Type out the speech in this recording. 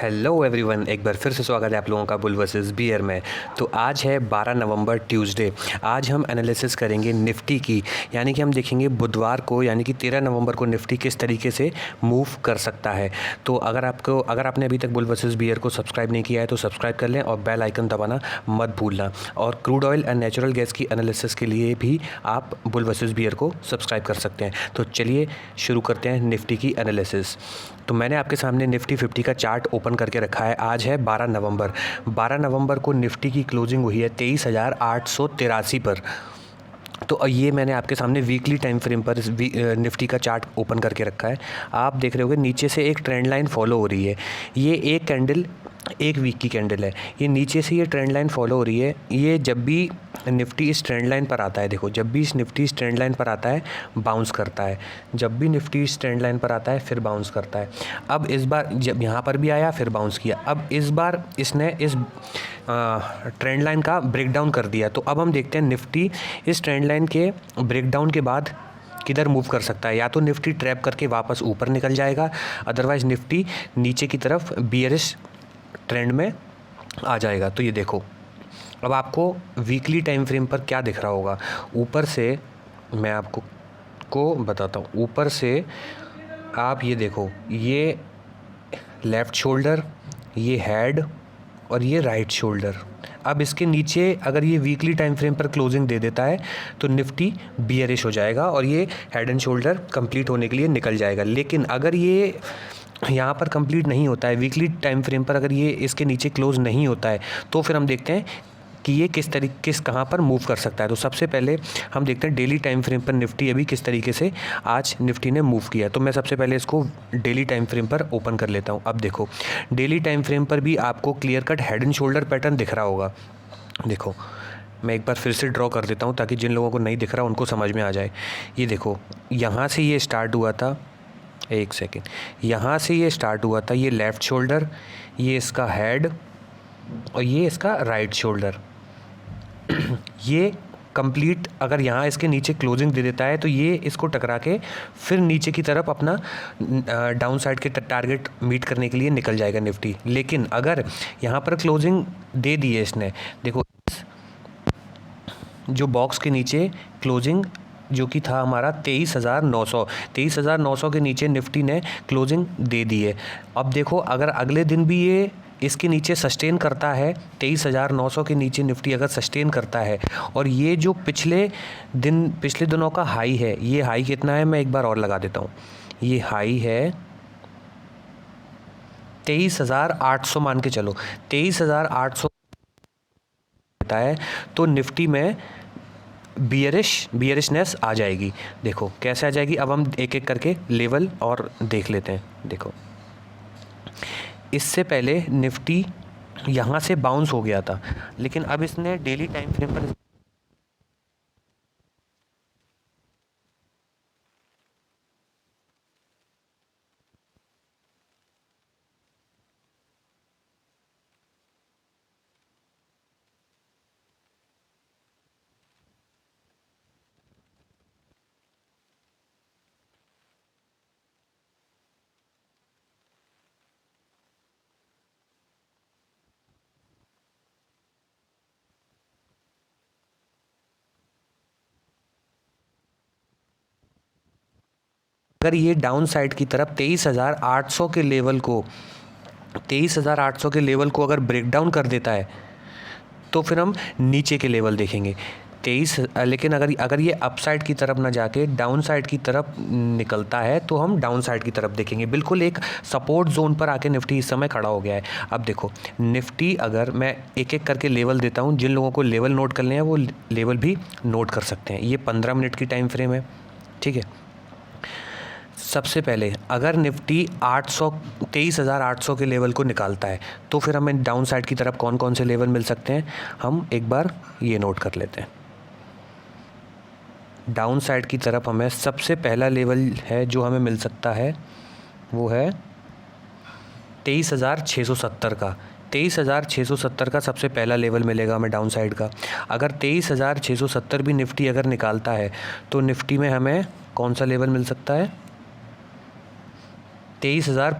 Hello everyone, एक बार फिर से स्वागत है आप लोगों का बुल वर्सेस बियर में। तो आज है 12 नवंबर ट्यूसडे। आज हम एनालिसिस करेंगे निफ्टी की, यानी कि हम देखेंगे बुधवार को यानी कि 13 नवंबर को निफ्टी किस तरीके से मूव कर सकता है। तो अगर आपने अभी तक बुल वर्सेस बियर को सब्सक्राइब नहीं किया है तो सब्सक्राइब कर लें और बेल आइकन दबाना मत भूलना। और crude oil and natural gas की एनालिसिस के लिए भी आप बुल वर्सेस बियर को सब्सक्राइब कर सकते हैं। तो चलिए शुरू करते हैं निफ्टी की एनालिसिस। तो मैंने आपके सामने निफ्टी 50 का चार्ट ओपन करके रखा है। आज है 12 नवंबर। 12 नवंबर को निफ्टी की क्लोजिंग हुई है 23,883 पर। तो ये मैंने आपके सामने वीकली टाइम फ्रेम पर निफ्टी का चार्ट ओपन करके रखा है। आप देख रहे होंगे नीचे से एक ट्रेंड लाइन फॉलो हो रही है। ये एक कैंडल एक वीक की कैंडल है। ये नीचे से ये ट्रेंड लाइन फॉलो हो रही है। ये जब भी निफ्टी इस ट्रेंड लाइन पर आता है, देखो जब भी इस निफ्टी इस ट्रेंड लाइन पर आता है बाउंस करता है, जब भी निफ्टी इस ट्रेंड लाइन पर आता है फिर बाउंस करता है। अब इस बार जब यहाँ पर भी आया फिर बाउंस किया। अब इस बार इसने इस ट्रेंड लाइन का ब्रेकडाउन कर दिया। तो अब हम देखते हैं निफ्टी इस ट्रेंड लाइन के ब्रेकडाउन के बाद किधर मूव कर सकता है। या तो निफ्टी ट्रैप करके वापस ऊपर निकल जाएगा, अदरवाइज़ निफ्टी नीचे की तरफ बियरिश ट्रेंड में आ जाएगा। तो ये देखो, अब आपको वीकली टाइम फ्रेम पर क्या दिख रहा होगा। ऊपर से मैं आपको बताता हूँ। ऊपर से आप ये देखो, ये लेफ़्ट शोल्डर, ये हेड और ये राइट शोल्डर। अब इसके नीचे अगर ये वीकली टाइम फ्रेम पर क्लोजिंग दे देता है तो निफ्टी बियरिश हो जाएगा और ये हेड एंड शोल्डर कंप्लीट होने के लिए निकल जाएगा। लेकिन अगर ये यहाँ पर कंप्लीट नहीं होता है, वीकली टाइम फ्रेम पर अगर ये इसके नीचे क्लोज नहीं होता है, तो फिर हम देखते हैं कि ये कहाँ पर मूव कर सकता है। तो सबसे पहले हम देखते हैं डेली टाइम फ्रेम पर निफ्टी अभी किस तरीके से आज निफ्टी ने मूव किया। तो मैं सबसे पहले इसको डेली टाइम फ्रेम पर ओपन कर लेता हूँ। अब देखो, डेली टाइम फ्रेम पर भी आपको clear cut head and shoulder pattern दिख रहा होगा। देखो, मैं एक बार फिर से ड्रॉ कर देता हूँ ताकि जिन लोगों को नहीं दिख रहा उनको समझ में आ जाए। ये देखो, यहाँ से ये स्टार्ट हुआ था, एक सेकेंड, यहाँ से ये स्टार्ट हुआ था, ये लेफ़्ट शोल्डर, ये इसका हेड और ये इसका राइट शोल्डर। ये कंप्लीट अगर यहाँ इसके नीचे क्लोजिंग दे देता है तो ये इसको टकरा के फिर नीचे की तरफ अपना डाउन साइड के टारगेट मीट करने के लिए निकल जाएगा निफ्टी। लेकिन अगर यहाँ पर क्लोजिंग दे दी है इसने, देखो जो बॉक्स के नीचे क्लोजिंग जो कि था हमारा 23,900 के नीचे निफ्टी ने क्लोजिंग दे दी है। अब देखो, अगर अगले दिन भी ये इसके नीचे सस्टेन करता है, 23,900 के नीचे निफ्टी अगर सस्टेन करता है और ये जो पिछले दिनों का हाई है, ये हाई कितना है मैं एक बार और लगा देता हूँ। ये हाई है 23,800, मान के चलो 23,800 है, तो निफ्टी में बियरिशनेस आ जाएगी। देखो कैसे आ जाएगी। अब हम एक एक करके लेवल और देख लेते हैं। देखो, इससे पहले निफ्टी यहाँ से बाउंस हो गया था, लेकिन अब इसने डेली टाइम फ्रेम पर अगर ये डाउन साइड की तरफ 23,800 के लेवल को अगर ब्रेक डाउन कर देता है तो फिर हम नीचे के लेवल देखेंगे 23। लेकिन अगर ये अप साइड की तरफ ना जाके डाउन साइड की तरफ निकलता है तो हम डाउन साइड की तरफ देखेंगे। बिल्कुल एक सपोर्ट जोन पर आके निफ्टी इस समय खड़ा हो गया है। अब देखो निफ्टी, अगर मैं एक एक करके लेवल देता हूँ, जिन लोगों को लेवल नोट करने हैं वो लेवल भी नोट कर सकते हैं। ये 15 मिनट की टाइम फ्रेम है, ठीक है। सबसे पहले अगर निफ्टी 23,800 के लेवल को निकालता है तो फिर हमें डाउन साइड की तरफ कौन कौन से लेवल मिल सकते हैं, हम एक बार ये नोट कर लेते हैं। डाउन साइड की तरफ हमें सबसे पहला लेवल है जो हमें मिल सकता है वो है 23,670 का। 23,670 का सबसे पहला लेवल मिलेगा हमें डाउन साइड का। अगर 23,670 भी निफ्टी अगर निकालता है तो निफ्टी में हमें कौन सा लेवल मिल सकता है, 23,000